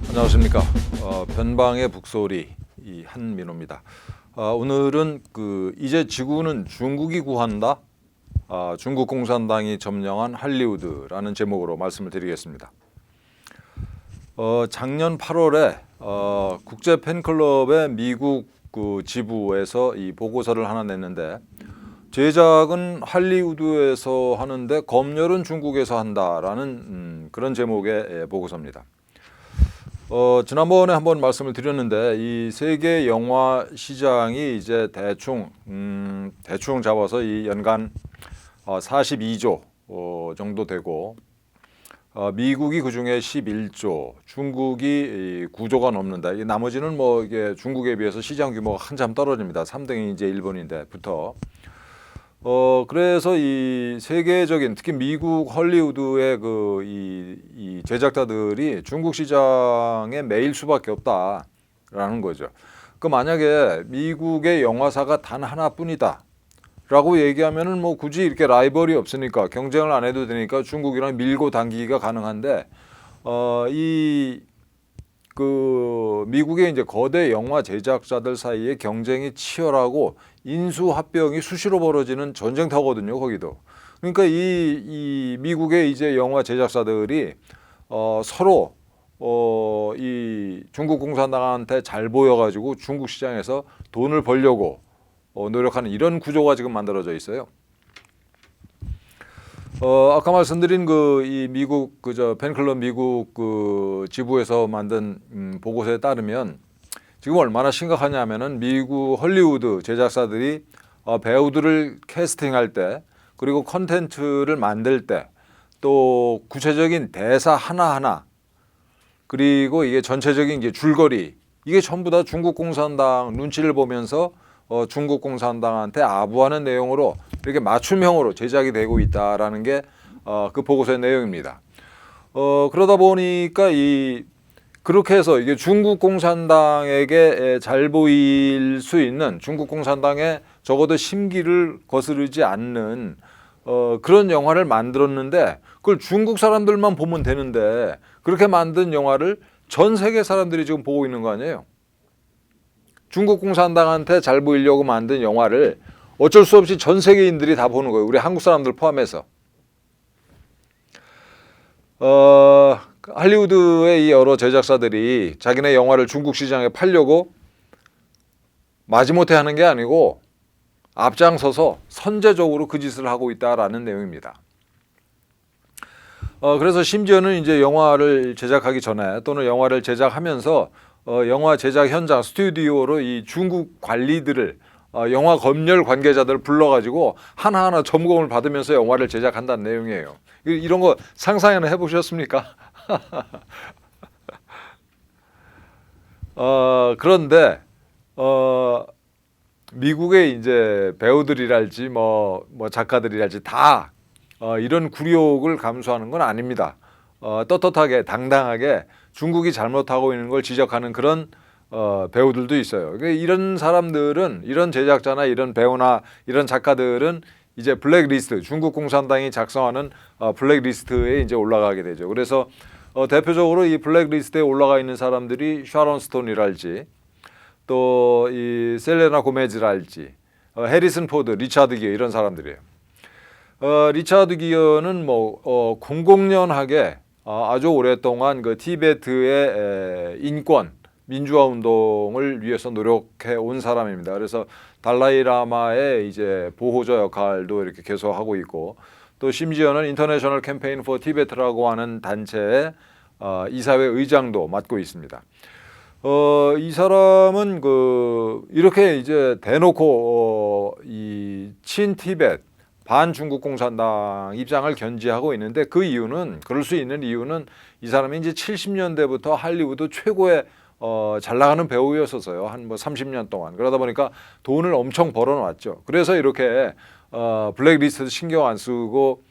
안녕하십니까. 변방의 북소리 한민호입니다. 오늘은 이제 지구는 중국이 구한다. 중국 공산당이 점령한 할리우드라는 제목으로 말씀을 드리겠습니다. 작년 8월에 국제 팬클럽의 미국 지부에서 이 보고서를 하나 냈는데, 제작은 할리우드에서 하는데 검열은 중국에서 한다라는 그런 제목의 보고서입니다. 지난번에 한번 말씀을 드렸는데, 이 세계 영화 시장이 이제 대충 잡아서 이 연간 42조 정도 되고, 미국이 그 중에 11조, 중국이 9조가 넘는다. 이 나머지는 뭐 이게 중국에 비해서 시장 규모가 한참 떨어집니다. 3등이 이제 일본인데부터. 그래서 이 세계적인, 특히 미국 헐리우드의 이 제작자들이 중국 시장에 매일 수밖에 없다라는 거죠. 만약에 미국의 영화사가 단 하나뿐이다 라고 얘기하면은 뭐 굳이 이렇게 라이벌이 없으니까 경쟁을 안 해도 되니까 중국이랑 밀고 당기기가 가능한데, 미국의 이제 거대 영화 제작자들 사이에 경쟁이 치열하고 인수합병이 수시로 벌어지는 전쟁터거든요, 거기도. 그러니까 이 미국의 이제 영화 제작사들이 서로 이 중국 공산당한테 잘 보여가지고 중국 시장에서 돈을 벌려고 노력하는 이런 구조가 지금 만들어져 있어요. 아까 말씀드린 이 미국 팬클럽 미국 지부에서 만든 보고서에 따르면 지금 얼마나 심각하냐면은, 미국 헐리우드 제작사들이 배우들을 캐스팅할 때, 그리고 컨텐츠를 만들 때, 또 구체적인 대사 하나하나, 그리고 이게 전체적인 이제 줄거리, 이게 전부 다 중국 공산당 눈치를 보면서 중국 공산당한테 아부하는 내용으로 이렇게 맞춤형으로 제작이 되고 있다라는 게 그 보고서의 내용입니다. 그러다 보니까 그렇게 해서 이게 중국 공산당에게 잘 보일 수 있는, 중국 공산당에 적어도 심기를 거스르지 않는 그런 영화를 만들었는데, 그걸 중국 사람들만 보면 되는데, 그렇게 만든 영화를 전 세계 사람들이 지금 보고 있는 거 아니에요. 중국 공산당한테 잘 보이려고 만든 영화를 어쩔 수 없이 전 세계인들이 다 보는 거예요. 우리 한국 사람들 포함해서. 할리우드의 이 여러 제작사들이 자기네 영화를 중국 시장에 팔려고 마지못해 하는 게 아니고 앞장서서 선제적으로 그 짓을 하고 있다라는 내용입니다. 그래서 심지어는 이제 영화를 제작하기 전에, 또는 영화를 제작하면서 영화 제작 현장 스튜디오로 이 중국 관리들을, 영화 검열 관계자들을 불러가지고 하나하나 점검을 받으면서 영화를 제작한다는 내용이에요. 이런 거 상상이나 해보셨습니까? 그런데 미국의 이제 배우들이랄지 뭐 작가들이랄지 다 이런 굴욕을 감수하는 건 아닙니다. 떳떳하게 당당하게 중국이 잘못하고 있는 걸 지적하는 그런 배우들도 있어요. 이런 사람들은, 이런 제작자나 이런 배우나 이런 작가들은 이제 블랙리스트, 중국 공산당이 작성하는 블랙리스트에 이제 올라가게 되죠. 그래서 대표적으로 이 블랙리스트에 올라가 있는 사람들이 샤론 스톤이랄지, 또 이 셀레나 고메즈랄지, 해리슨 포드, 리차드 기어, 이런 사람들이에요. 리차드 기어는 00년하게 아주 오랫동안 그 티베트의 인권, 민주화 운동을 위해서 노력해 온 사람입니다. 그래서 달라이 라마의 이제 보호자 역할도 이렇게 계속 하고 있고, 또 심지어는 인터내셔널 캠페인 포 티베트라고 하는 단체의 이사회 의장도 맡고 있습니다. 이 사람은 이렇게 이제 대놓고 이 친티벳, 반중국 공산당 입장을 견지하고 있는데, 그럴 수 있는 이유는 이 사람이 이제 70년대부터 할리우드 최고의 잘 나가는 배우였었어요. 한 30년 동안. 그러다 보니까 돈을 엄청 벌어놨죠. 그래서 이렇게 블랙리스트 신경 안 쓰고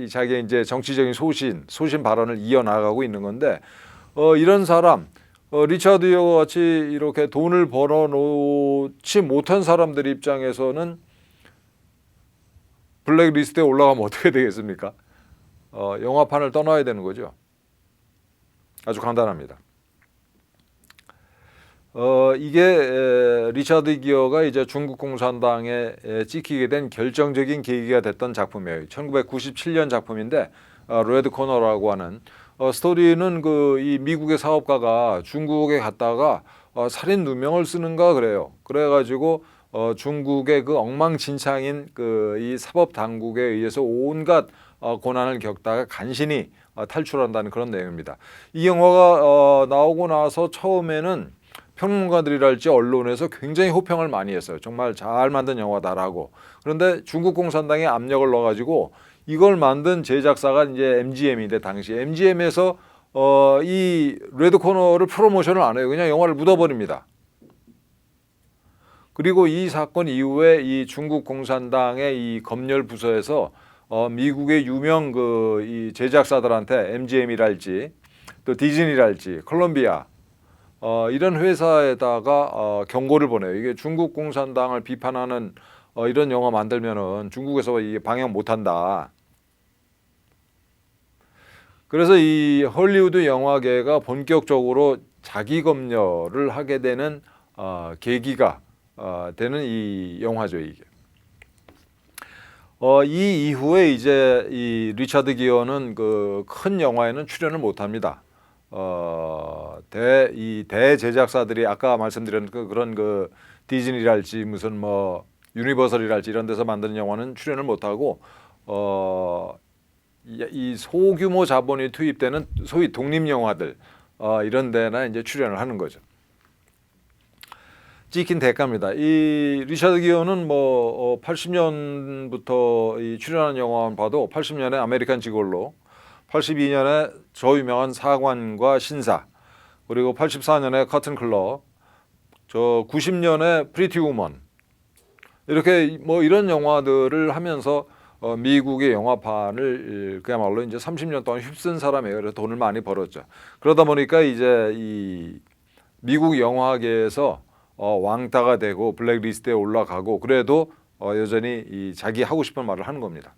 자기의 이제 정치적인 소신 발언을 이어나가고 있는 건데, 이런 사람, 리차드 기어 같이 이렇게 돈을 벌어놓지 못한 사람들 입장에서는 블랙리스트에 올라가면 어떻게 되겠습니까? 영화판을 떠나야 되는 거죠. 아주 간단합니다. 이게 리차드 기어가 이제 중국 공산당에 찍히게 된 결정적인 계기가 됐던 작품이에요. 1997년 작품인데 레드 코너라고 하는 스토리는 이 미국의 사업가가 중국에 갔다가 살인 누명을 쓰는가 그래요. 그래가지고 중국의 그 엉망진창인 이 사법 당국에 의해서 온갖 고난을 겪다가 간신히 탈출한다는 그런 내용입니다. 이 영화가 나오고 나서 처음에는 평론가들이랄지 언론에서 굉장히 호평을 많이 했어요. 정말 잘 만든 영화다라고. 그런데 중국 공산당에 압력을 넣어가지고 이걸 만든 제작사가 이제 MGM인데 당시 MGM에서 이 레드 코너를 프로모션을 안 해요. 그냥 영화를 묻어버립니다. 그리고 이 사건 이후에 이 중국 공산당의 이 검열 부서에서 미국의 유명 이 제작사들한테 MGM이랄지 또 디즈니랄지 콜롬비아 이런 회사에다가 경고를 보내요. 이게 중국 공산당을 비판하는 이런 영화 만들면은 중국에서 이게 방영 못한다. 그래서 이 헐리우드 영화계가 본격적으로 자기 검열을 하게 되는 계기가 되는 이 영화죠, 이게. 이 이후에 이제 이 리차드 기어는 그 큰 영화에는 출연을 못합니다. 이 대제작사들이 아까 말씀드린 그런 디즈니랄지 무슨 유니버설이랄지 이런 데서 만드는 영화는 출연을 못하고 이 소규모 자본이 투입되는 소위 독립 영화들 이런 데나 이제 출연을 하는 거죠. 찍힌 대가입니다. 이 리차드 기어는 80년부터 이 출연한 영화만 봐도 80년에 아메리칸 지골로, 82년에 저 유명한 사관과 신사, 그리고 84년에 커튼 클럽, 90년에 프리티 우먼 이렇게 이런 영화들을 하면서 미국의 영화판을 그야말로 이제 30년 동안 휩쓴 사람이에요. 그래서 돈을 많이 벌었죠. 그러다 보니까 이제 이 미국 영화계에서 왕따가 되고 블랙리스트에 올라가고 그래도 여전히 이 자기 하고 싶은 말을 하는 겁니다.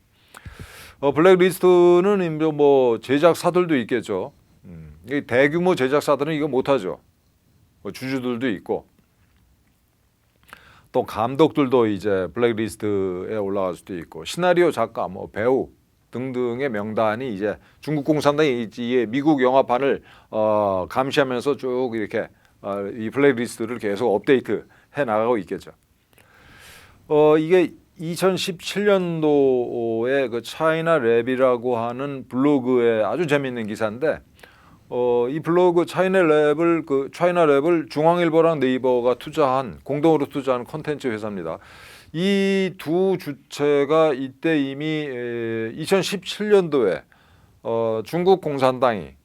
블랙리스트는 제작사들도 있겠죠. 대규모 제작사들은 이거 못하죠. 주주들도 있고 또 감독들도 이제 블랙리스트에 올라갈 수도 있고 시나리오 작가, 배우 등등의 명단이 이제 중국 공산당이 미국 영화판을 감시하면서 쭉 이렇게 이 블랙리스트를 계속 업데이트 해 나가고 있겠죠. 이게 2017년도에 그 차이나 랩이라고 하는 블로그에 아주 재미있는 기사인데 이 블로그 차이나 랩을 중앙일보랑 네이버가 공동으로 투자한 콘텐츠 회사입니다. 이 두 주체가 이때 이미 2017년도에 중국 공산당이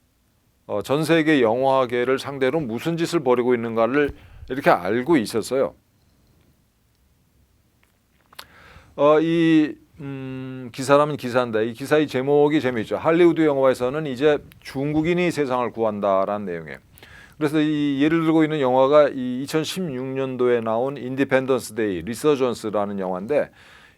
전 세계 영화계를 상대로 무슨 짓을 벌이고 있는가를 이렇게 알고 있었어요. 기사라면 기사인데 이 기사의 제목이 재미있죠. 할리우드 영화에서는 이제 중국인이 세상을 구한다라는 내용이에요. 그래서 이 예를 들고 있는 영화가 이 2016년도에 나온 인디펜던스 데이 리서전스라는 영화인데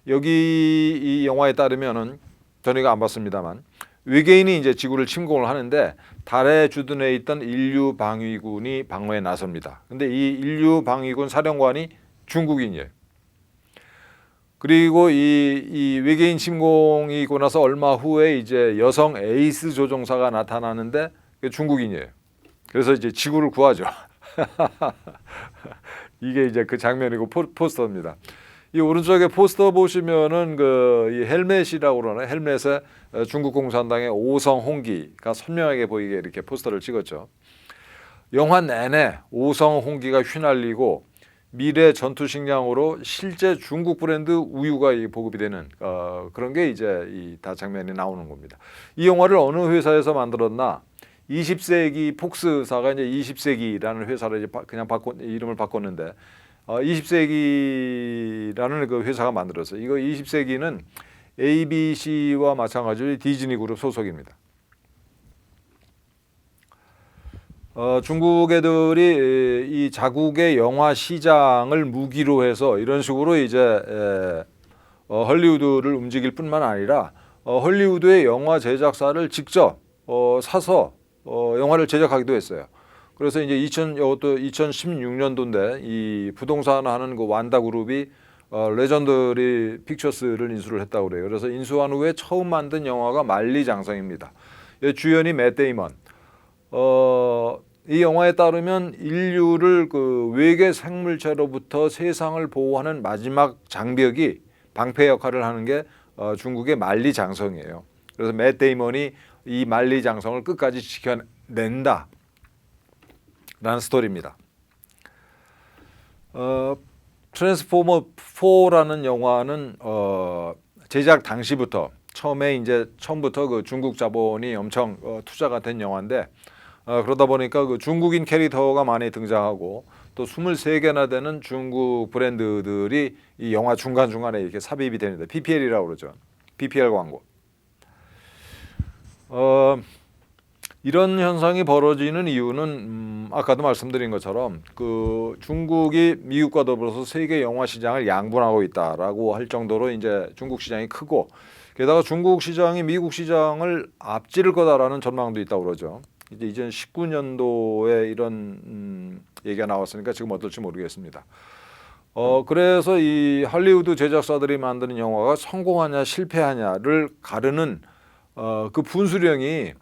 여기 이 영화에 따르면은 저희가 안 봤습니다만 외계인이 이제 지구를 침공을 하는데 달에 주둔해 있던 인류 방위군이 방어에 나섭니다. 근데 이 인류 방위군 사령관이 중국인이에요. 그리고 이 외계인 침공이 있고 나서 얼마 후에 이제 여성 에이스 조종사가 나타나는데 중국인이에요. 그래서 이제 지구를 구하죠. 이게 이제 그 장면이고 포스터입니다. 이 오른쪽에 포스터 보시면은 이 헬멧이라고 그러나 헬멧에 중국 공산당의 오성 홍기가 선명하게 보이게 이렇게 포스터를 찍었죠. 영화 내내 오성 홍기가 휘날리고 미래 전투 식량으로 실제 중국 브랜드 우유가 보급이 되는 그런 게 이제 다 장면이 나오는 겁니다. 이 영화를 어느 회사에서 만들었나? 20세기 폭스사가 이제 20세기라는 회사를 이제 그냥 이름을 바꿨는데 20세기라는 그 회사가 만들었어요. 이거 20세기는 ABC와 마찬가지로 디즈니 그룹 소속입니다. 중국 애들이 이 자국의 영화 시장을 무기로 해서 이런 식으로 이제 헐리우드를 움직일 뿐만 아니라 헐리우드의 영화 제작사를 직접 사서 영화를 제작하기도 했어요. 그래서 이제 이것도 2016년도인데 이 부동산 하는 그 완다 그룹이 레전더리 픽처스를 인수를 했다고 그래요. 그래서 인수한 후에 처음 만든 영화가 만리장성입니다. 주연이 맷 데이먼. 이 영화에 따르면 인류를 그 외계 생물체로부터 세상을 보호하는 마지막 장벽이 방패 역할을 하는 게 중국의 만리장성이에요. 그래서 맷 데이먼이 이 만리장성을 끝까지 지켜낸다 라는 스토리입니다. 트랜스포머 4라는 영화는 제작 당시부터 처음부터 그 중국 자본이 엄청 투자가 된 영화인데 그러다 보니까 그 중국인 캐릭터가 많이 등장하고 또 23개나 되는 중국 브랜드들이 이 영화 중간중간에 이렇게 삽입이 되는데 PPL이라고 그러죠. PPL 광고. 이런 현상이 벌어지는 이유는 아까도 말씀드린 것처럼 그 중국이 미국과 더불어서 세계 영화 시장을 양분하고 있다라고 할 정도로 이제 중국 시장이 크고 게다가 중국 시장이 미국 시장을 앞지를 거다라는 전망도 있다고 그러죠. 이제 2019년도에 이런 얘기가 나왔으니까 지금 어떨지 모르겠습니다. 그래서 이 할리우드 제작사들이 만드는 영화가 성공하냐 실패하냐를 가르는 그 분수령이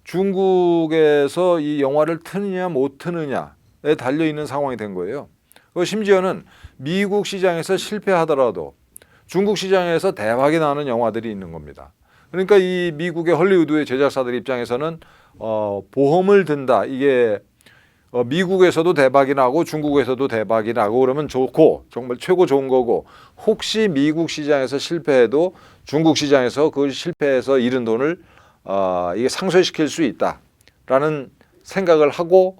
중국에서 이 영화를 트느냐 못 트느냐에 달려 있는 상황이 된 거예요. 심지어는 미국 시장에서 실패하더라도 중국 시장에서 대박이 나는 영화들이 있는 겁니다. 그러니까 이 미국의 헐리우드의 제작사들 입장에서는 보험을 든다. 이게 미국에서도 대박이 나고 중국에서도 대박이 나고 그러면 좋고 정말 최고 좋은 거고 혹시 미국 시장에서 실패해도 중국 시장에서 그 실패해서 잃은 돈을 이게 상쇄시킬 수 있다라는 생각을 하고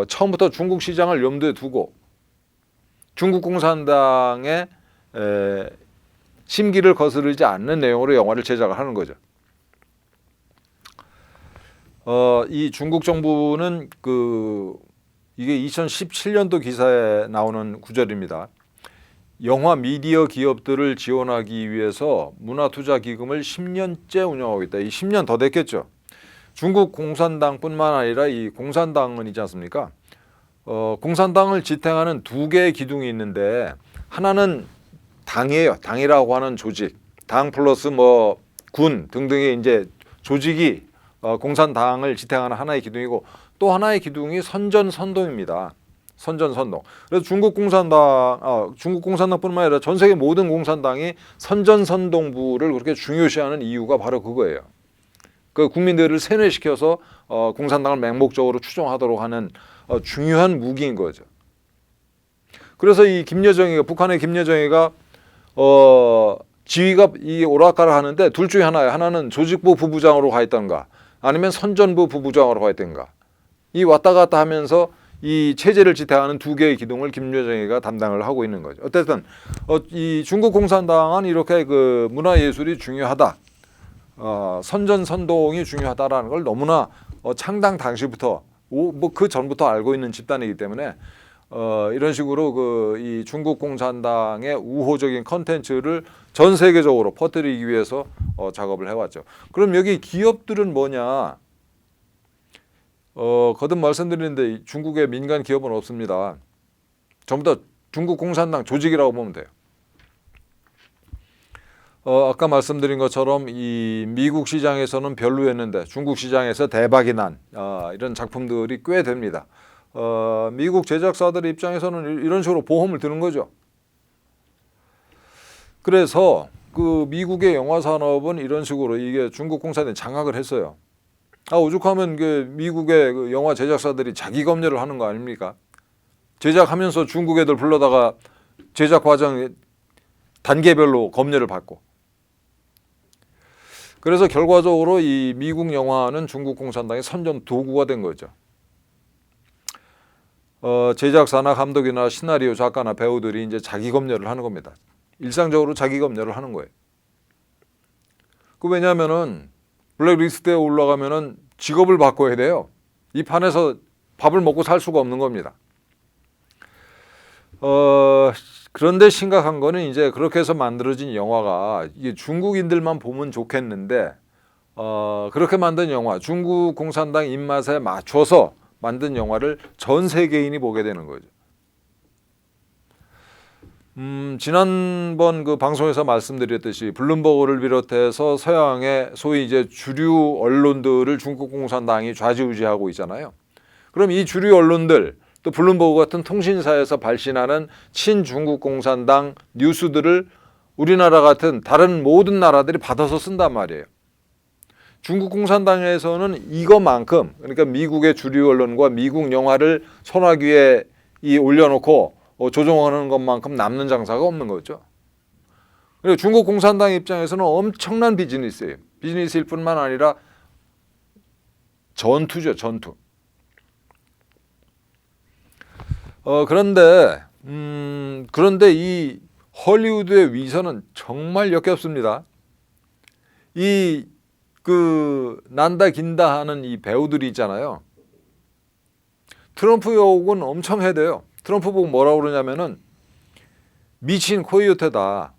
처음부터 중국 시장을 염두에 두고 중국 공산당의 심기를 거스르지 않는 내용으로 영화를 제작을 하는 거죠. 이 중국 정부는 이게 2017년도 기사에 나오는 구절입니다. 영화 미디어 기업들을 지원하기 위해서 문화투자기금을 10년째 운영하고 있다. 이 10년 더 됐겠죠. 중국 공산당뿐만 아니라 이 공산당은 있지 않습니까? 공산당을 지탱하는 두 개의 기둥이 있는데 하나는 당이에요. 당이라고 하는 조직. 당 플러스 뭐 군 등등의 이제 조직이 공산당을 지탱하는 하나의 기둥이고 또 하나의 기둥이 선전선동입니다. 선전선동. 그래서 중국 공산당뿐만 아니라 전 세계 모든 공산당이 선전선동부를 그렇게 중요시하는 이유가 바로 그거예요. 그 국민들을 세뇌시켜서 공산당을 맹목적으로 추종하도록 하는 중요한 무기인 거죠. 그래서 이 북한의 김여정이가 지위가 이 오락가락 하는데 둘 중에 하나예요. 하나는 조직부 부부장으로 가 있던가 아니면 선전부 부부장으로 가 있던가. 이 왔다 갔다 하면서 이 체제를 지탱하는 두 개의 기둥을 김여정이가 담당을 하고 있는 거죠. 어쨌든 이 중국 공산당은 이렇게 그 문화예술이 중요하다. 선전선동이 중요하다라는 걸 너무나 창당 당시부터 뭐 그 전부터 알고 있는 집단이기 때문에 이런 식으로 이 중국 공산당의 우호적인 컨텐츠를 전 세계적으로 퍼뜨리기 위해서 작업을 해왔죠. 그럼 여기 기업들은 뭐냐? 거듭 말씀드리는데 중국의 민간 기업은 없습니다. 전부 다 중국 공산당 조직이라고 보면 돼요. 아까 말씀드린 것처럼 이 미국 시장에서는 별로였는데 중국 시장에서 대박이 난 이런 작품들이 꽤 됩니다. 미국 제작사들 입장에서는 이런 식으로 보험을 드는 거죠. 그래서 그 미국의 영화 산업은 이런 식으로 이게 중국 공산당이 장악을 했어요. 오죽하면 그 미국의 그 영화 제작사들이 자기 검열을 하는 거 아닙니까? 제작하면서 중국 애들 불러다가 제작 과정 단계별로 검열을 받고. 그래서 결과적으로 이 미국 영화는 중국 공산당의 선전 도구가 된 거죠. 제작사나 감독이나 시나리오 작가나 배우들이 이제 자기 검열을 하는 겁니다. 일상적으로 자기 검열을 하는 거예요. 왜냐하면은 블랙리스트에 올라가면은 직업을 바꿔야 돼요. 이 판에서 밥을 먹고 살 수가 없는 겁니다. 그런데 심각한 거는 이제 그렇게 해서 만들어진 영화가 이게 중국인들만 보면 좋겠는데 그렇게 만든 영화, 중국 공산당 입맛에 맞춰서 만든 영화를 전 세계인이 보게 되는 거죠. 지난번 그 방송에서 말씀드렸듯이 블룸버그를 비롯해서 서양의 소위 이제 주류 언론들을 중국 공산당이 좌지우지하고 있잖아요. 그럼 이 주류 언론들 또 블룸버그 같은 통신사에서 발신하는 친중국 공산당 뉴스들을 우리나라 같은 다른 모든 나라들이 받아서 쓴단 말이에요. 중국 공산당에서는 이것만큼, 그러니까 미국의 주류 언론과 미국 영화를 손아귀에 올려놓고 조종하는 것만큼 남는 장사가 없는 거죠. 그리고 중국 공산당 입장에서는 엄청난 비즈니스예요. 비즈니스일 뿐만 아니라 전투죠, 전투. 그런데 이 헐리우드의 위선은 정말 역겹습니다. 난다 긴다 하는 이 배우들이 있잖아요. 트럼프 욕은 엄청 해대요. 트럼프 보고 뭐라고 그러냐면은 미친 코요테다,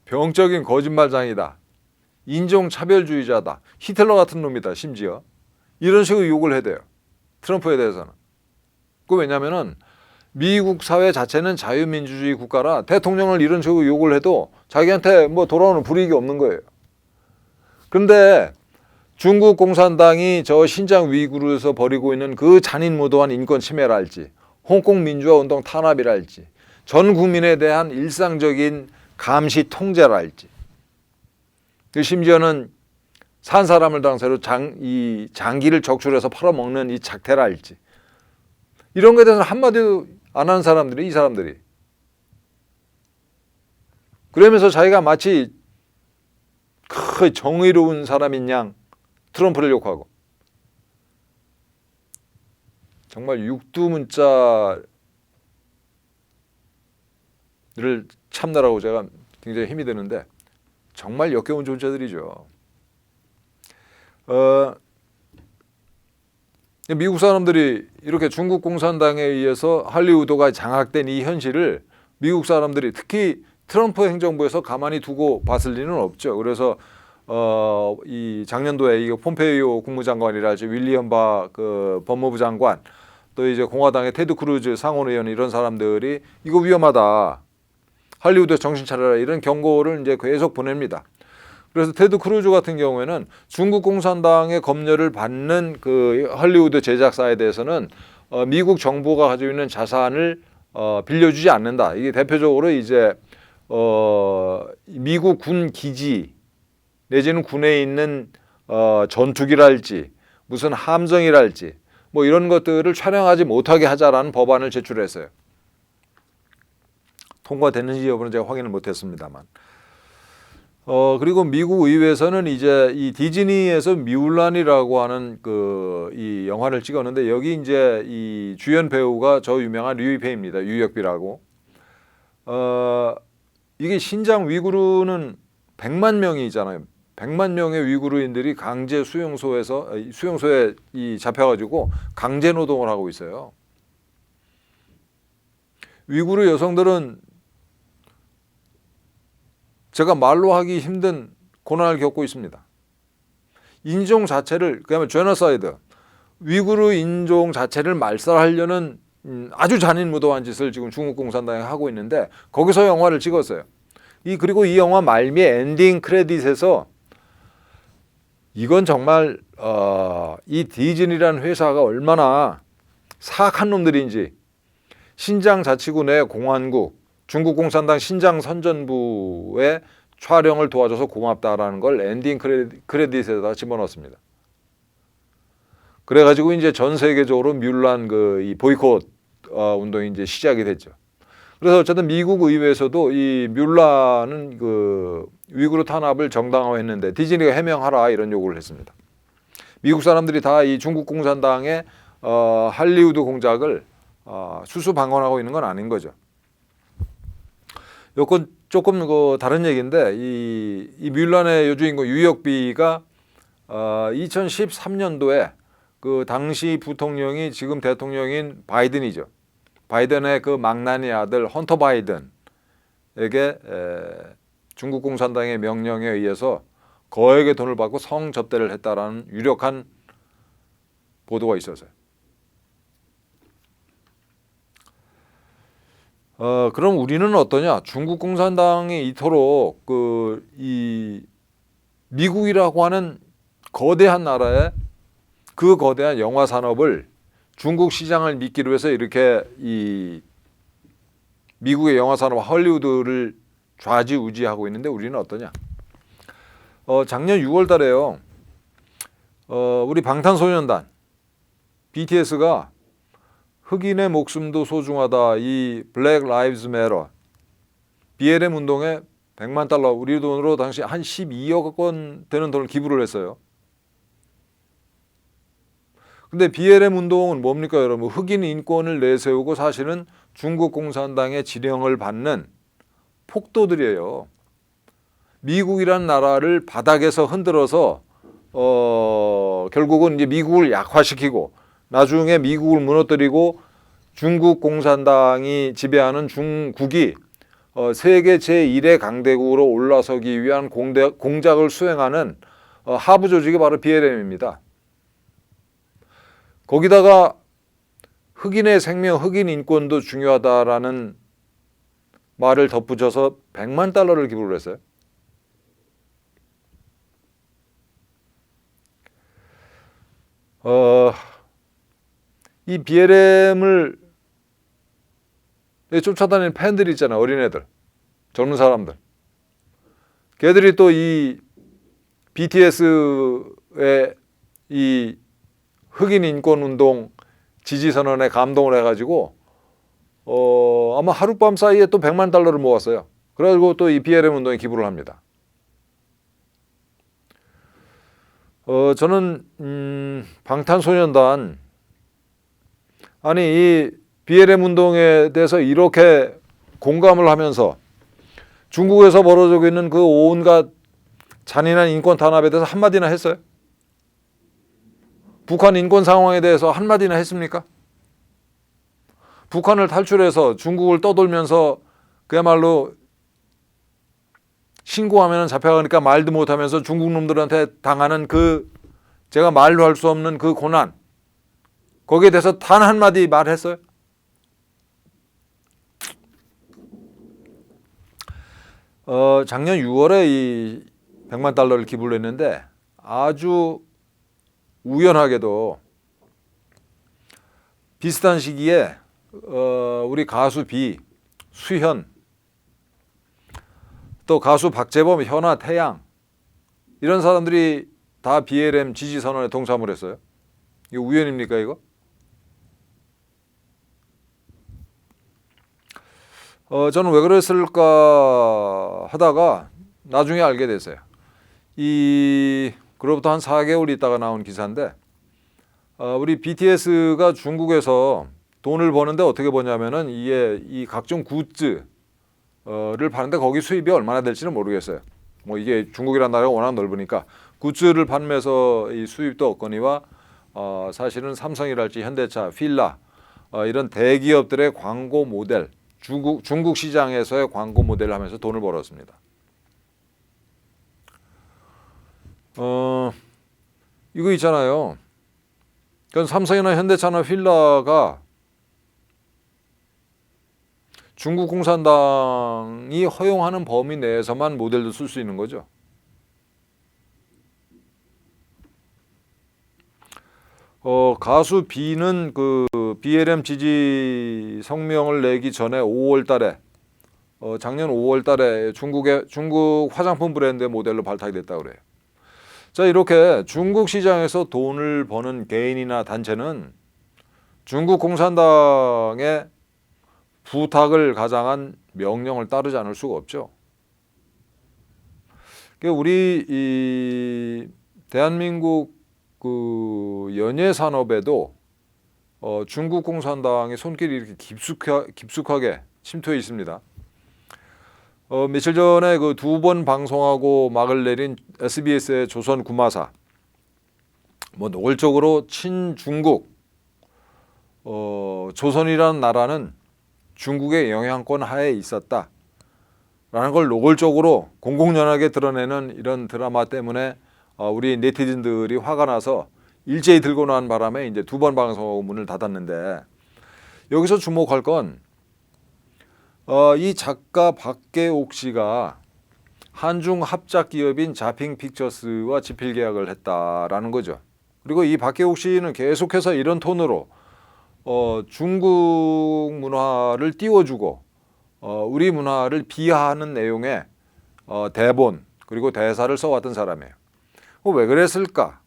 병적인 거짓말장이다, 인종차별주의자다, 히틀러 같은 놈이다, 심지어 이런 식으로 욕을 해대요. 트럼프에 대해서는. 그 왜냐면은 미국 사회 자체는 자유민주주의 국가라 대통령을 이런 식으로 욕을 해도 자기한테 뭐 돌아오는 불이익이 없는 거예요. 그런데 중국 공산당이 저 신장 위구르에서 벌이고 있는 그 잔인무도한 인권 침해랄지, 홍콩 민주화 운동 탄압이랄지, 전 국민에 대한 일상적인 감시 통제랄지, 심지어는 산 사람을 당사로 장기를 적출해서 팔아먹는 이 작태랄지, 이런 것에 대해서는 한마디도 안 하는 사람들이 이 사람들이. 그러면서 자기가 마치 정의로운 사람인 양 트럼프를 욕하고, 정말 육두문자를 참느라고 제가 굉장히 힘이 드는데 정말 역겨운 존재들이죠. 미국 사람들이 이렇게 중국 공산당에 의해서 할리우드가 장악된 이 현실을 미국 사람들이 특히 트럼프 행정부에서 가만히 두고 봤을 리는 없죠. 그래서 이 작년도에 이 폼페이오 국무장관이랄지 윌리엄 바 그 법무부 장관, 또 이제 공화당의 테드 크루즈 상원의원, 이런 사람들이 이거 위험하다, 할리우드 정신 차려라, 이런 경고를 이제 계속 보냅니다. 그래서 테드 크루즈 같은 경우에는 중국 공산당의 검열을 받는 그 할리우드 제작사에 대해서는 미국 정부가 가지고 있는 자산을 빌려주지 않는다. 이게 대표적으로 이제 미국 군 기지 내지는 군에 있는 전투기랄지 무슨 함정이랄지 뭐 이런 것들을 촬영하지 못하게 하자라는 법안을 제출했어요. 통과됐는지 여부는 제가 확인을 못했습니다만. 그리고 미국 의회에서는 이제 이 디즈니에서 뮬란이라고 하는 이 영화를 찍었는데, 여기 이제 이 주연 배우가 저 유명한 류이페이입니다. 유역비라고. 이게 신장 위구르는 100만 명이잖아요. 100만 명의 위구르인들이 강제 수용소에 잡혀가지고 강제 노동을 하고 있어요. 위구르 여성들은 제가 말로 하기 힘든 고난을 겪고 있습니다. 인종 자체를, 그야말로 제너사이드, 위구르 인종 자체를 말살하려는 아주 잔인무도한 짓을 지금 중국 공산당이 하고 있는데, 거기서 영화를 찍었어요. 그리고 이 영화 말미에 엔딩 크레딧에서 이건 정말 이 디즈니라는 회사가 얼마나 사악한 놈들인지, 신장 자치구의 공안국, 중국 공산당 신장 선전부의 촬영을 도와줘서 고맙다라는 걸 엔딩 크레딧에다 집어넣었습니다. 그래가지고 이제 전 세계적으로 뮬란 이 보이콧 운동이 이제 시작이 됐죠. 그래서 어쨌든 미국 의회에서도 이 뮬란은 위구르 탄압을 정당화했는데 디즈니가 해명하라, 이런 요구를 했습니다. 미국 사람들이 다 이 중국 공산당의 할리우드 공작을 수수방관하고 있는 건 아닌 거죠. 요건 조금 다른 얘기인데, 이 뮬란의 여주인공 유역비가 2013년도에 그 당시 부통령이 지금 대통령인 바이든이죠. 바이든의 그 망나니 아들 헌터 바이든에게 중국 공산당의 명령에 의해서 거액의 돈을 받고 성접대를 했다라는 유력한 보도가 있었어요. 그럼 우리는 어떠냐? 중국 공산당이 이토록 이 미국이라고 하는 거대한 나라에 그 거대한 영화 산업을 중국 시장을 믿기로 해서 이렇게 이 미국의 영화 산업 헐리우드를 좌지우지하고 있는데 우리는 어떠냐? 작년 6월 달에요. 우리 방탄소년단 BTS가 흑인의 목숨도 소중하다. 이 블랙 라이브즈 매터 BLM 운동에 100만 달러 우리 돈으로 당시 한 12억 원 되는 돈을 기부를 했어요. 근데 BLM 운동은 뭡니까 여러분? 흑인 인권을 내세우고 사실은 중국 공산당의 지령을 받는 폭도들이에요. 미국이란 나라를 바닥에서 흔들어서 결국은 이제 미국을 약화시키고 나중에 미국을 무너뜨리고 중국 공산당이 지배하는 중국이 세계 제1의 강대국으로 올라서기 위한 공작을 수행하는 하부 조직이 바로 BLM입니다. 거기다가 흑인의 생명, 흑인 인권도 중요하다라는 말을 덧붙여서 100만 달러를 기부를 했어요. 이 BLM을 쫓아다니는 팬들이 있잖아요. 어린애들, 젊은 사람들. 걔들이 또 이 BTS의 이 흑인 인권 운동 지지 선언에 감동을 해가지고 아마 하룻밤 사이에 또 100만 달러를 모았어요. 그래가지고 또 이 BLM 운동에 기부를 합니다. 저는 방탄소년단 아니 이 BLM 운동에 대해서 이렇게 공감을 하면서 중국에서 벌어지고 있는 그 온갖 잔인한 인권 탄압에 대해서 한마디나 했어요? 북한 인권 상황에 대해서 한마디나 했습니까? 북한을 탈출해서 중국을 떠돌면서 그야말로 신고하면 잡혀가니까 말도 못하면서 중국 놈들한테 당하는 그 제가 말로 할 수 없는 그 고난 거기에 대해서 단 한마디 말했어요? 작년 6월에 이 100만 달러를 기부를 했는데 아주 우연하게도 비슷한 시기에 우리 가수 비, 수현, 또 가수 박재범, 현아, 태양 이런 사람들이 다 BLM 지지 선언에 동참을 했어요. 이거 우연입니까 이거? 저는 왜 그랬을까 하다가 나중에 알게 됐어요. 그로부터 한 4개월 있다가 나온 기사인데 우리 BTS가 중국에서 돈을 버는데 어떻게 버냐면은 이게 이 각종 굿즈를 파는데 거기 수입이 얼마나 될지는 모르겠어요. 뭐 이게 중국이라는 나라가 워낙 넓으니까 굿즈를 판매해서 이 수입도 얻거니와 사실은 삼성이랄지 현대차, 필라 이런 대기업들의 광고 모델 중국 시장에서의 광고 모델을 하면서 돈을 벌었습니다. 이거 있잖아요. 그건 삼성이나 현대차나 필라가 중국 공산당이 허용하는 범위 내에서만 모델도 쓸 수 있는 거죠. 가수 B는 그 BLM 지지 성명을 내기 전에 5월 달에 작년 5월 달에 중국 화장품 브랜드의 모델로 발탁이 됐다고 그래요. 자, 이렇게 중국 시장에서 돈을 버는 개인이나 단체는 중국 공산당의 부탁을 가장한 명령을 따르지 않을 수가 없죠. 우리 이 대한민국 그 연예 산업에도 중국 공산당의 손길이 이렇게 깊숙하게 침투해 있습니다. 며칠 전에 그 2번 방송하고 막을 내린 SBS의 조선 구마사, 뭐 노골적으로 친중국, 조선이라는 나라는 중국의 영향권 하에 있었다. 걸 노골적으로 공공연하게 드러내는 이런 드라마 때문에 우리 네티즌들이 화가 나서 일제히 들고 나온 바람에 이제 2번 방송하고 문을 닫았는데, 여기서 주목할 건 이 작가 박계옥 씨가 한중 합작 기업인 자핑픽처스와 집필 계약을 했다라는 거죠. 그리고 이 박계옥 씨는 계속해서 이런 톤으로 중국 문화를 띄워주고 우리 문화를 비하하는 내용의 대본 그리고 대사를 써왔던 사람이에요. 왜 그랬을까?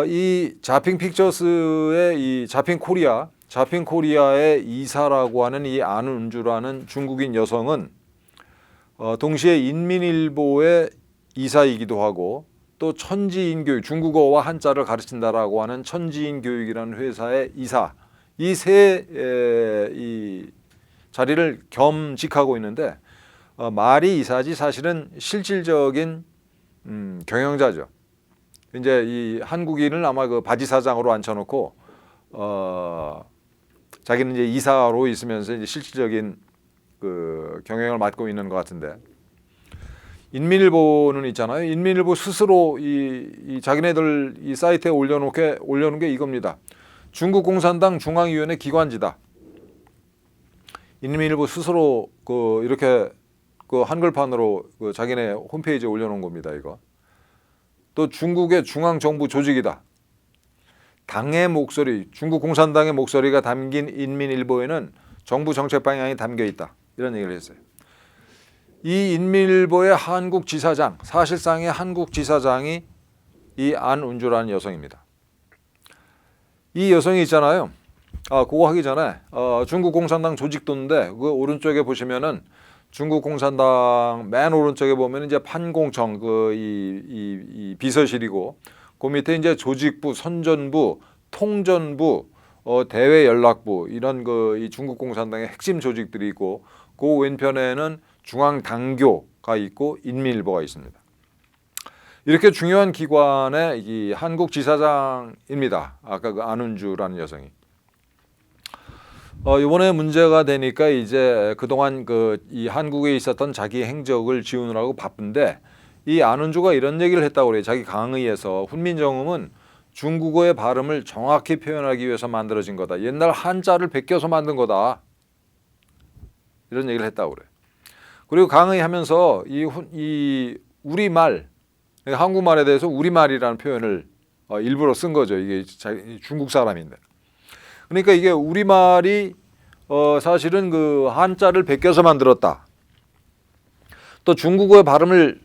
이 자핑픽처스의 이 자핑코리아의 이사라고 하는 이 안은주라는 중국인 여성은 동시에 인민일보의 이사이기도 하고, 또 천지인교육, 중국어와 한자를 가르친다라고 하는 천지인교육이라는 회사의 이사, 이 세 자리를 겸직하고 있는데, 말이 이사지 사실은 실질적인 경영자죠. 이제 이 한국인을 아마 그 바지 사장으로 앉혀놓고 자기는 이제 이사로 있으면서 이제 실질적인 그 경영을 맡고 있는 것 같은데, 인민일보는 있잖아요. 인민일보 스스로 이 자기네들 이 사이트에 올려놓은 게 이겁니다. 중국 공산당 중앙위원회 기관지다. 인민일보 스스로 이렇게 한글판으로 자기네 홈페이지에 올려놓은 겁니다. 이거. 또 중국의 중앙정부 조직이다. 당의 목소리, 중국 공산당의 목소리가 담긴 인민일보에는 정부 정책 방향이 담겨 있다. 이런 얘기를 했어요. 이 인민일보의 한국 지사장, 사실상의 한국 지사장이 이 안은주라는 여성입니다. 이 여성이 있잖아요. 그거 하기 전에 중국 공산당 조직도인데, 그 오른쪽에 보시면은 중국 공산당 맨 오른쪽에 보면 이제 판공청 이 비서실이고, 그 밑에 이제 조직부, 선전부, 통전부, 대외연락부, 이런 이 중국 공산당의 핵심 조직들이 있고, 그 왼편에는 중앙당교가 있고 인민일보가 있습니다. 이렇게 중요한 기관의 이 한국 지사장입니다. 아까 그 안은주라는 여성이. 이번에 문제가 되니까 이제 그동안 이 한국에 있었던 자기 행적을 지우느라고 바쁜데, 이 안은주가 이런 얘기를 했다고 그래요. 자기 강의에서 훈민정음은 중국어의 발음을 정확히 표현하기 위해서 만들어진 거다. 옛날 한자를 베껴서 만든 거다. 이런 얘기를 했다고 그래요. 그리고 강의하면서 이 우리말, 한국말에 대해서 우리말이라는 표현을 일부러 쓴 거죠. 이게 중국 사람인데. 그러니까 이게 우리말이 사실은 그 한자를 베껴서 만들었다. 또 중국어의 발음을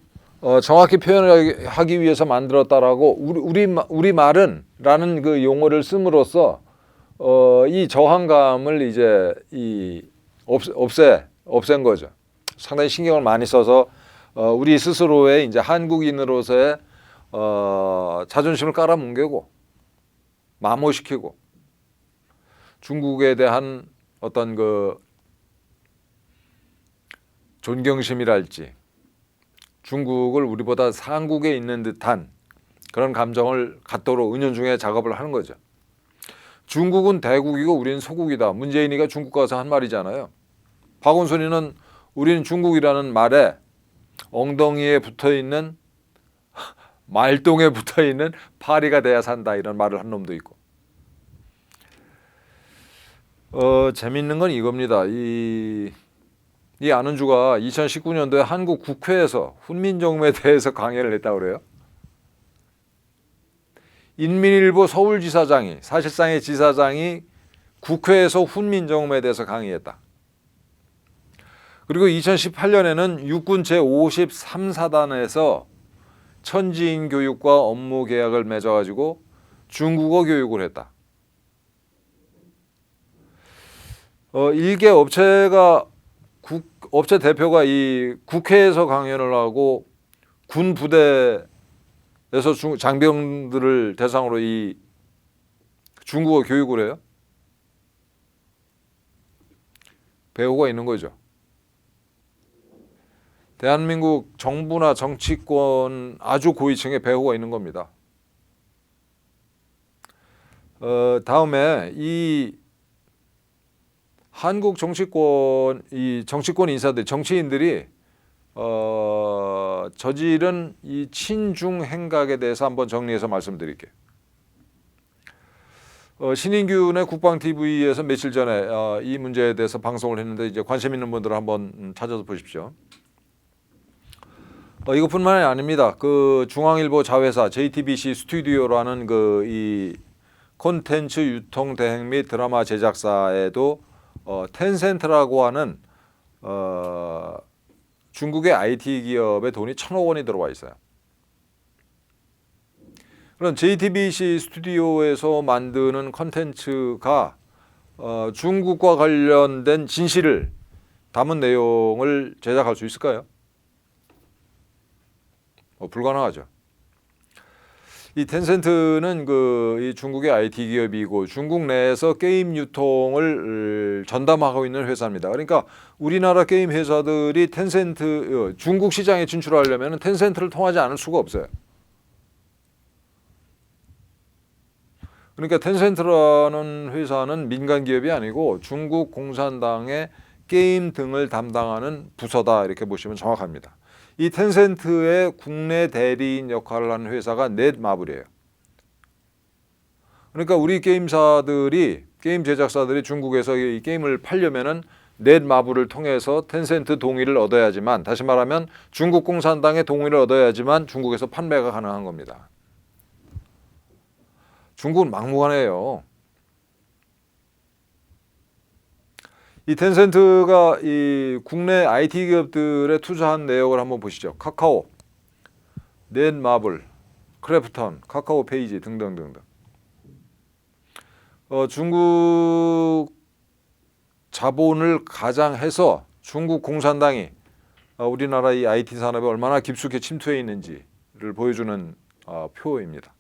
정확히 표현하기 위해서 만들었다라고 우리말은 라는 그 용어를 씀으로써 이 저항감을 이제 없앤 거죠. 상당히 신경을 많이 써서 우리 스스로의 이제 한국인으로서의 자존심을 깔아뭉개고 마모시키고, 중국에 대한 어떤 그 존경심이랄지, 중국을 우리보다 상국에 있는 듯한 그런 감정을 갖도록 은연중에 작업을 하는 거죠. 중국은 대국이고 우리는 소국이다. 문재인이가 중국 가서 한 말이잖아요. 박원순이는 우리는 중국이라는 말에 엉덩이에 붙어있는, 말똥에 붙어있는 파리가 돼야 산다, 이런 말을 한 놈도 있고. 재밌는 건 이겁니다. 이 안은주가 2019년도에 한국 국회에서 훈민정음에 대해서 강연을 했다고 그래요. 인민일보 서울지사장이, 사실상의 지사장이 국회에서 훈민정음에 대해서 강의했다. 그리고 2018년에는 육군 제53사단에서 천지인 교육과 업무 계약을 맺어가지고 중국어 교육을 했다. 일개 업체 대표가 이 국회에서 강연을 하고 군 부대에서 장병들을 대상으로 이 중국어 교육을 해요. 배우가 있는 거죠. 대한민국 정부나 정치권 아주 고위층에 배우가 있는 겁니다. 다음에 이 한국 정치권 이 정치권 인사들 정치인들이 저지른 이 친중 행각에 대해서 한번 정리해서 말씀드릴게요. 신인균의 국방 TV에서 며칠 전에 이 문제에 대해서 방송을 했는데 이제 관심 있는 분들은 한번 찾아서 보십시오. 이것뿐만이 아닙니다. 그 중앙일보 자회사 JTBC 스튜디오라는 그 이 콘텐츠 유통 대행 및 드라마 제작사에도 텐센트라고 하는 중국의 IT 기업의 돈이 1,000억 원이 들어와 있어요. 그럼 JTBC 스튜디오에서 만드는 콘텐츠가 중국과 관련된 진실을 담은 내용을 제작할 수 있을까요? 불가능하죠. 이 텐센트는 이 중국의 IT 기업이고 중국 내에서 게임 유통을 전담하고 있는 회사입니다. 그러니까 우리나라 게임 회사들이 텐센트 중국 시장에 진출하려면 텐센트를 통하지 않을 수가 없어요. 그러니까 텐센트라는 회사는 민간 기업이 아니고 중국 공산당의 게임 등을 담당하는 부서다 이렇게 보시면 정확합니다. 이 텐센트의 국내 대리인 역할을 하는 회사가 넷마블이에요. 그러니까 우리 게임 제작사들이 중국에서 이 게임을 팔려면은 넷마블을 통해서 텐센트 동의를 얻어야지만, 다시 말하면 중국 공산당의 동의를 얻어야지만 중국에서 판매가 가능한 겁니다. 중국은 막무가내예요. 이 텐센트가 이 국내 IT 기업들에 투자한 내역을 한번 보시죠. 카카오, 넷마블, 크래프톤, 카카오 페이지 등등등등. 중국 자본을 가장해서 중국 공산당이 우리나라 이 IT 산업에 얼마나 깊숙이 침투해 있는지를 보여주는 표입니다.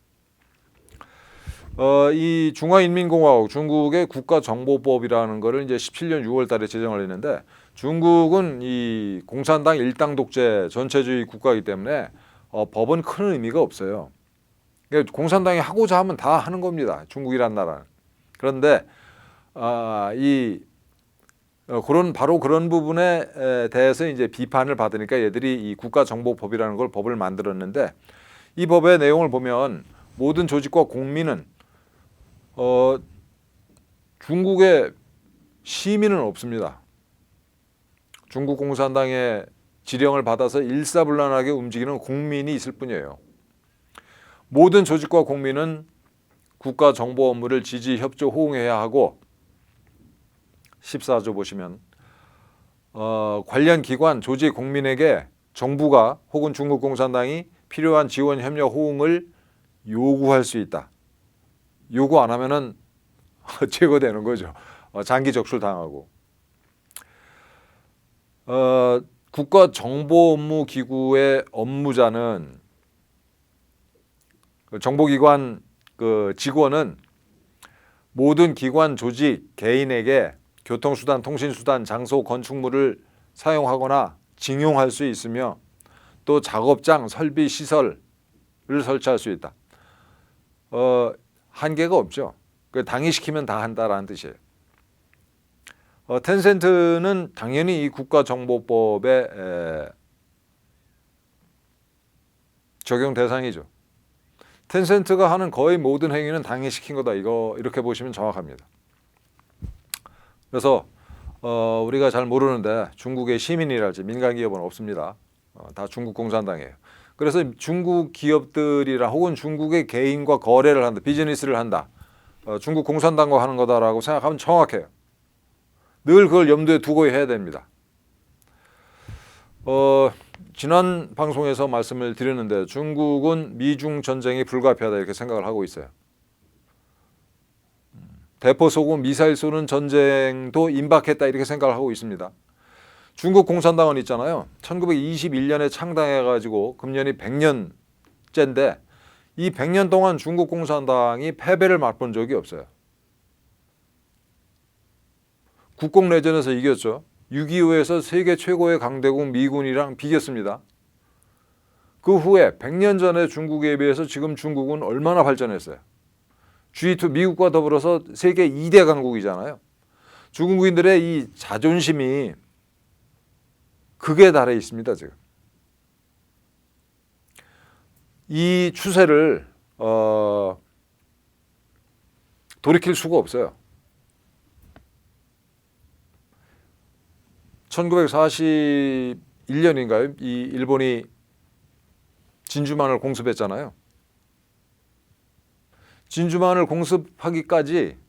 이 중화인민공화국 중국의 국가정보법이라는 거를 이제 17년 6월 달에 제정을 했는데, 중국은 이 공산당 일당 독재 전체주의 국가이기 때문에 법은 큰 의미가 없어요. 그러니까 공산당이 하고자 하면 다 하는 겁니다. 중국이란 나라는. 그런데 바로 그런 부분에 대해서 이제 비판을 받으니까 얘들이 이 국가정보법이라는 걸 법을 만들었는데, 이 법의 내용을 보면 모든 조직과 공민은 중국의 시민은 없습니다. 중국 공산당의 지령을 받아서 일사불란하게 움직이는 공민이 있을 뿐이에요. 모든 조직과 공민은 국가 정보 업무를 지지, 협조, 호응해야 하고, 14조 보시면 관련 기관, 조직, 공민에게 정부가 혹은 중국 공산당이 필요한 지원, 협력, 호응을 요구할 수 있다. 요구 안 하면은 제거되는 거죠. 장기 적출 당하고. 국가정보업무기구의 업무자는 정보기관 직원은 모든 기관, 조직, 개인에게 교통수단, 통신수단, 장소, 건축물을 사용하거나 징용할 수 있으며, 또 작업장, 설비, 시설을 설치할 수 있다. 한계가 없죠. 당이 시키면 다 한다라는 뜻이에요. 텐센트는 당연히 이 국가정보법의 적용 대상이죠. 텐센트가 하는 거의 모든 행위는 당이 시킨 거다. 이렇게 보시면 정확합니다. 그래서 우리가 잘 모르는데 중국의 시민이랄지 민간 기업은 없습니다. 다 중국 공산당이에요. 그래서 중국 기업들이랑 혹은 중국의 개인과 거래를 한다, 비즈니스를 한다, 중국 공산당과 하는 거다라고 생각하면 정확해요. 늘 그걸 염두에 두고 해야 됩니다. 지난 방송에서 말씀을 드렸는데 중국은 미중 전쟁이 불가피하다 이렇게 생각을 하고 있어요. 대포 쏘고 미사일 쏘는 전쟁도 임박했다 이렇게 생각을 하고 있습니다. 중국 공산당은 있잖아요. 1921년에 창당해가지고 금년이 100년째인데 이 100년 동안 중국 공산당이 패배를 맛본 적이 없어요. 국共내전에서 이겼죠. 6.25에서 세계 최고의 강대국 미군이랑 비겼습니다. 그 후에 100년 전에 중국에 비해서 지금 중국은 얼마나 발전했어요. G2 미국과 더불어서 세계 2대 강국이잖아요. 중국인들의 이 자존심이 극에 달해 있습니다. 지금 이 추세를 돌이킬 수가 없어요. 1941년인가요? 이 일본이 진주만을 공습했잖아요. 진주만을 공습하기까지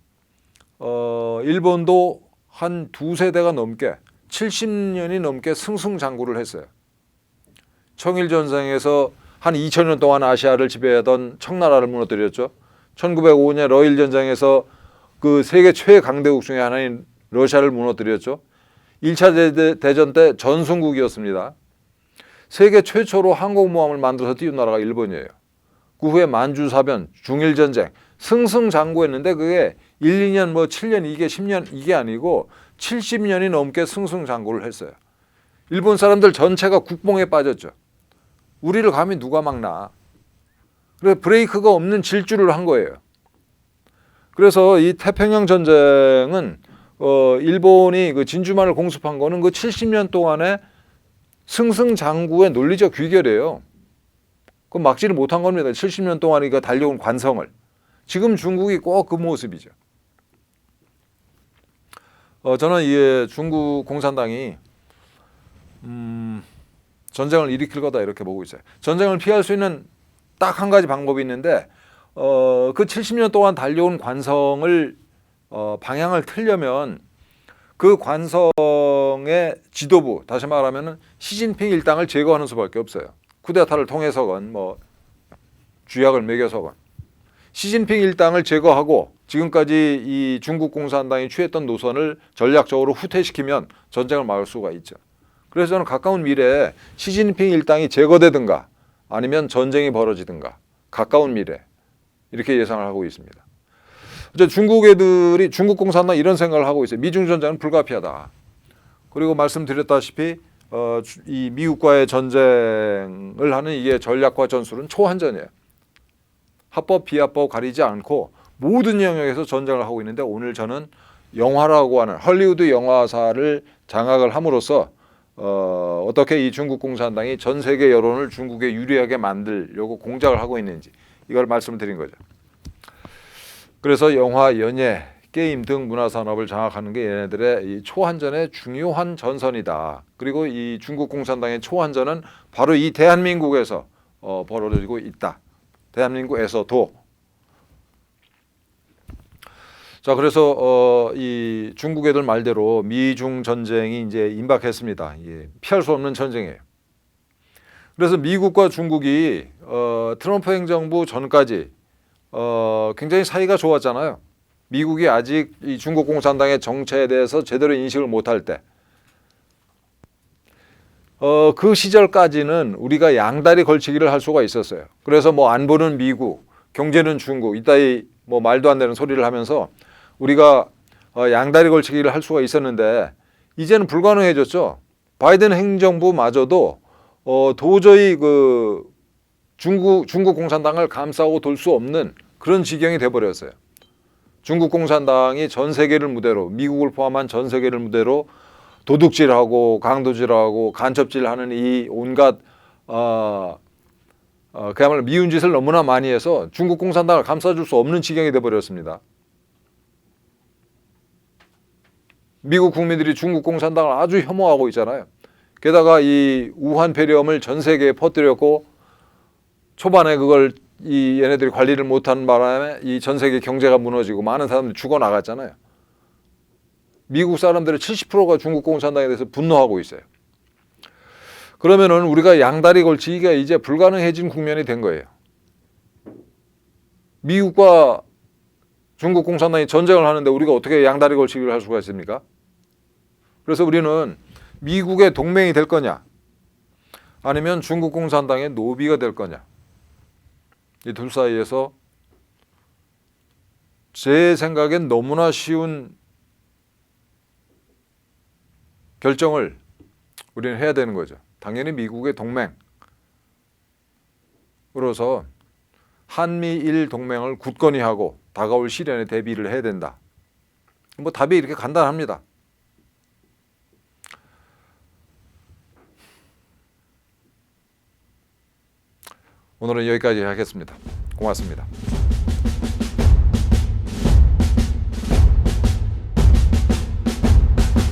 일본도 한 두세 대가 넘게 70년이 넘게 승승장구를 했어요. 청일전쟁에서 한 2000년 동안 아시아를 지배하던 청나라를 무너뜨렸죠. 1905년 러일전쟁에서 그 세계 최강대국 중에 하나인 러시아를 무너뜨렸죠. 1차 대전 때 전성국이었습니다. 세계 최초로 항공모함을 만들어서 띄운 나라가 일본이에요. 그 후에 만주사변, 중일전쟁 승승장구했는데 그게 1, 2년, 7년, 이게 10년 이게 아니고 70년이 넘게 승승장구를 했어요. 일본 사람들 전체가 국뽕에 빠졌죠. 우리를 감히 누가 막나. 그래서 브레이크가 없는 질주를 한 거예요. 그래서 이 태평양 전쟁은 일본이 그 진주만을 공습한 거는 그 70년 동안의 승승장구의 논리적 귀결이에요. 그 막지를 못한 겁니다. 70년 동안 이거 달려온 관성을. 지금 중국이 꼭 그 모습이죠. 저는 이 중국 공산당이 전쟁을 일으킬 거다 이렇게 보고 있어요. 전쟁을 피할 수 있는 딱 한 가지 방법이 있는데 그 70년 동안 달려온 관성을 방향을 틀려면 그 관성의 지도부, 다시 말하면 시진핑 일당을 제거하는 수밖에 없어요. 쿠데타를 통해서건 쥐약을 먹여서건 시진핑 일당을 제거하고 지금까지 이 중국 공산당이 취했던 노선을 전략적으로 후퇴시키면 전쟁을 막을 수가 있죠. 그래서 저는 가까운 미래에 시진핑 일당이 제거되든가 아니면 전쟁이 벌어지든가 가까운 미래 이렇게 예상을 하고 있습니다. 이제 중국 애들이 중국 공산당 이런 생각을 하고 있어요. 미중 전쟁은 불가피하다. 그리고 말씀드렸다시피 이 미국과의 전쟁을 하는 이게 전략과 전술은 초한전이에요. 합법 비합법 가리지 않고 모든 영역에서 전쟁을 하고 있는데 오늘 저는 영화라고 하는 헐리우드 영화사를 장악을 함으로써 어떻게 이 중국 공산당이 전 세계 여론을 중국에 유리하게 만들려고 공작을 하고 있는지 이걸 말씀을 드린 거죠. 그래서 영화, 연예, 게임 등 문화산업을 장악하는 게 얘네들의 이 초한전의 중요한 전선이다. 그리고 이 중국 공산당의 초한전은 바로 이 대한민국에서 벌어지고 있다. 대한민국에서도. 자, 그래서 이 중국 애들 말대로 미중 전쟁이 이제 임박했습니다. 예, 피할 수 없는 전쟁이에요. 그래서 미국과 중국이 트럼프 행정부 전까지 굉장히 사이가 좋았잖아요. 미국이 아직 이 중국 공산당의 정체에 대해서 제대로 인식을 못할 때, 그 시절까지는 우리가 양다리 걸치기를 할 수가 있었어요. 그래서 안보는 미국, 경제는 중국, 이따위 말도 안 되는 소리를 하면서 우리가 양다리 걸치기를 할 수가 있었는데 이제는 불가능해졌죠. 바이든 행정부마저도 도저히 그 중국 공산당을 감싸고 돌 수 없는 그런 지경이 돼버렸어요. 중국 공산당이 전 세계를 무대로, 미국을 포함한 전 세계를 무대로 도둑질하고 강도질하고 간첩질하는 이 온갖 그야말로 미운 짓을 너무나 많이 해서 중국 공산당을 감싸줄 수 없는 지경이 돼버렸습니다. 미국 국민들이 중국 공산당을 아주 혐오하고 있잖아요. 게다가 이 우한 폐렴을 전 세계에 퍼뜨렸고 초반에 그걸 이 얘네들이 관리를 못한 바람에 이 전 세계 경제가 무너지고 많은 사람들이 죽어나갔잖아요. 미국 사람들의 70%가 중국 공산당에 대해서 분노하고 있어요. 그러면은 우리가 양다리 걸치기가 이제 불가능해진 국면이 된 거예요. 미국과 중국 공산당이 전쟁을 하는데 우리가 어떻게 양다리 걸치기를 할 수가 있습니까? 그래서 우리는 미국의 동맹이 될 거냐 아니면 중국 공산당의 노비가 될 거냐, 이 둘 사이에서 제 생각엔 너무나 쉬운 결정을 우리는 해야 되는 거죠. 당연히 미국의 동맹으로서 한미일 동맹을 굳건히 하고 다가올 시련에 대비를 해야 된다. 뭐 답이 이렇게 간단합니다. 오늘은 여기까지 하겠습니다. 고맙습니다.